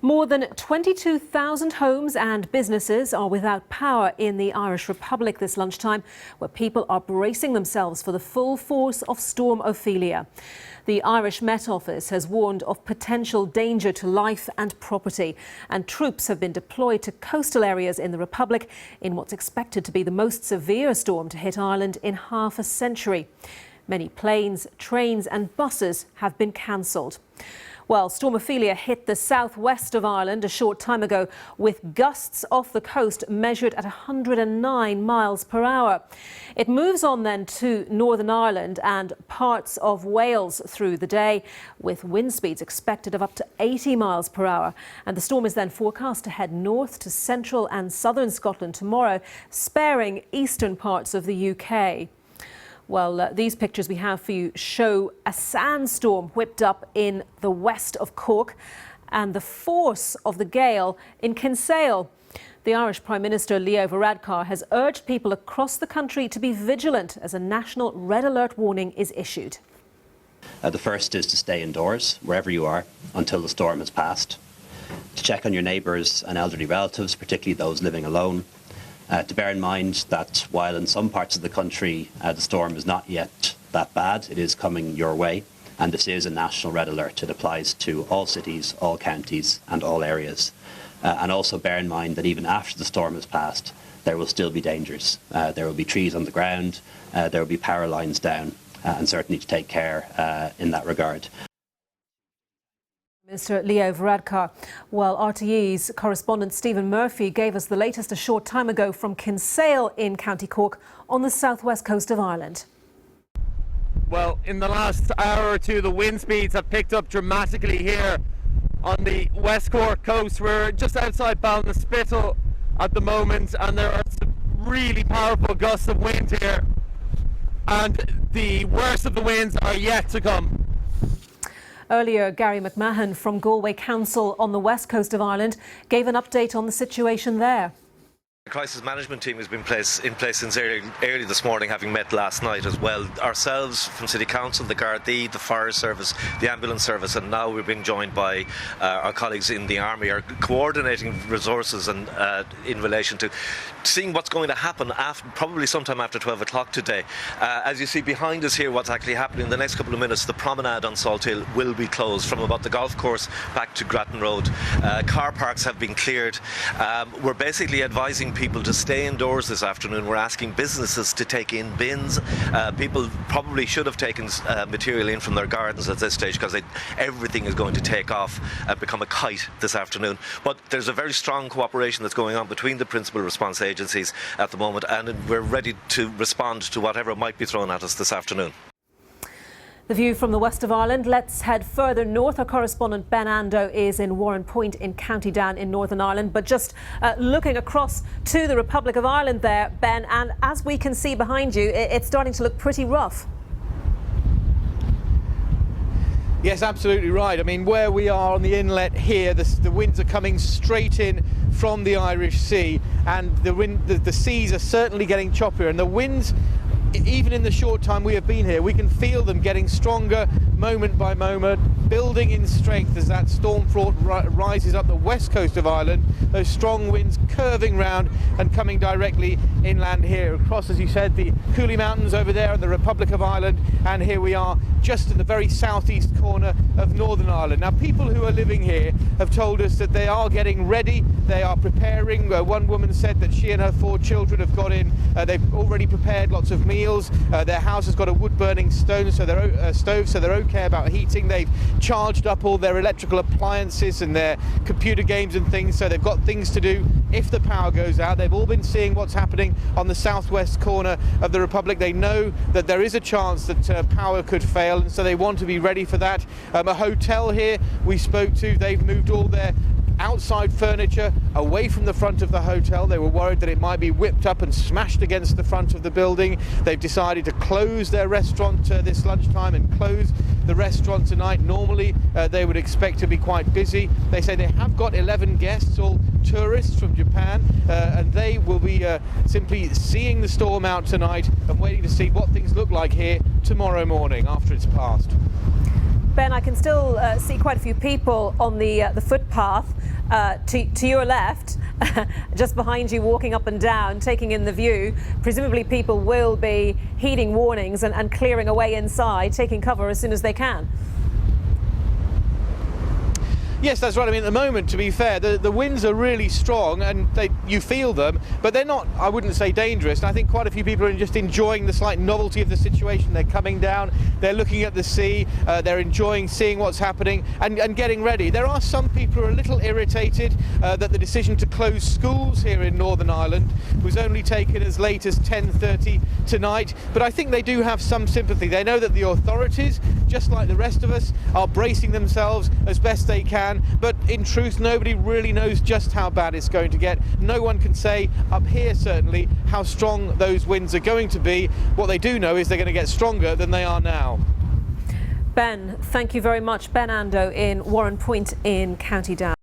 More than 22,000 homes and businesses are without power in the Irish Republic this lunchtime, where people are bracing themselves for the full force of Storm Ophelia. The Irish Met Office has warned of potential danger to life and property, and troops have been deployed to coastal areas in the Republic in what's expected to be the most severe storm to hit Ireland in half a century. Many planes, trains and buses have been cancelled. Well, Storm Ophelia hit the southwest of Ireland a short time ago with gusts off the coast measured at 109 miles per hour. It moves on then to Northern Ireland and parts of Wales through the day, with wind speeds expected of up to 80 miles per hour. And the storm is then forecast to head north to central and southern Scotland tomorrow, sparing eastern parts of the UK. Well, these pictures we have for you show a sandstorm whipped up in the west of Cork and the force of the gale in Kinsale. The Irish Prime Minister Leo Varadkar has urged people across the country to be vigilant as a national red alert warning is issued. The first is to stay indoors, wherever you are, until the storm has passed. To check on your neighbours and elderly relatives, particularly those living alone. To bear in mind that while in some parts of the country the storm is not yet that bad, it is coming your way, and this is a national red alert. It applies to all cities, all counties and all areas. And also bear in mind that even after the storm has passed, there will still be dangers. There will be trees on the ground, there will be power lines down, and certainly to take care in that regard. Minister Leo Varadkar. Well, RTE's correspondent Stephen Murphy gave us the latest a short time ago from Kinsale in County Cork on the southwest coast of Ireland. Well, in the last hour or two, the wind speeds have picked up dramatically here on the West Cork coast. We're just outside Ballinspittle at the moment, and there are some really powerful gusts of wind here, and the worst of the winds are yet to come. Earlier, Gary McMahon from Galway Council on the west coast of Ireland gave an update on the situation there. The crisis management team has been in place since early this morning, having met last night as well. Ourselves from City Council, the Gardaí, the Fire Service, the Ambulance Service, and now we've been joined by our colleagues in the Army, are coordinating resources and in relation to seeing what's going to happen probably sometime after 12 o'clock today. As you see behind us here, what's actually happening in the next couple of minutes, the promenade on Salt Hill will be closed from about the golf course back to Grattan Road. Car parks have been cleared. We're basically advising people to stay indoors this afternoon. We're asking businesses to take in bins. People probably should have taken material in from their gardens at this stage, because everything is going to take off and become a kite this afternoon. But there's a very strong cooperation that's going on between the principal response agencies at the moment, and we're ready to respond to whatever might be thrown at us this afternoon. The view from the west of Ireland. Let's head further north. Our correspondent Ben Ando is in Warren Point in County Down in Northern Ireland. But just looking across to the Republic of Ireland there, Ben, and as we can see behind you, it's starting to look pretty rough. Yes, absolutely right. I mean, where we are on the inlet here, the winds are coming straight in from the Irish Sea, and the seas are certainly getting choppier, and the winds, even in the short time we have been here, we can feel them getting stronger moment by moment, building in strength as that storm front rises up the west coast of Ireland. Those strong winds curving round and coming directly inland here across, as you said, the Cooley Mountains over there in the Republic of Ireland, and here we are just in the very southeast corner of Northern Ireland. Now, people who are living here have told us that they are getting ready, they are preparing. One woman said that she and her 4 children have got in, they've already prepared lots of meals. Their house has got a wood-burning stove, so they're okay about heating. They've charged up all their electrical appliances and their computer games and things, so they've got things to do if the power goes out. They've all been seeing what's happening on the southwest corner of the Republic. They know that there is a chance that power could fail, and so they want to be ready for that. A hotel here we spoke to, they've moved all their outside furniture away from the front of the hotel. They were worried that it might be whipped up and smashed against the front of the building. They've decided to close their restaurant this lunchtime and close the restaurant tonight. Normally they would expect to be quite busy. They say they have got 11 guests, all tourists from Japan, and they will be simply seeing the storm out tonight and waiting to see what things look like here tomorrow morning after it's passed. Ben, I can still see quite a few people on the footpath to your left, just behind you, walking up and down, taking in the view. Presumably people will be heeding warnings and clearing away inside, taking cover as soon as they can. Yes, that's right. I mean, at the moment, to be fair, the winds are really strong and you feel them, but they're not, I wouldn't say dangerous. And I think quite a few people are just enjoying the slight novelty of the situation. They're coming down, they're looking at the sea, they're enjoying seeing what's happening and getting ready. There are some people who are a little irritated that the decision to close schools here in Northern Ireland was only taken as late as 10:30 tonight, but I think they do have some sympathy. They know that the authorities, just like the rest of us, are bracing themselves as best they can. But in truth, nobody really knows just how bad it's going to get. No one can say, up here certainly, how strong those winds are going to be. What they do know is they're going to get stronger than they are now. Ben, thank you very much. Ben Ando in Warren Point in County Down.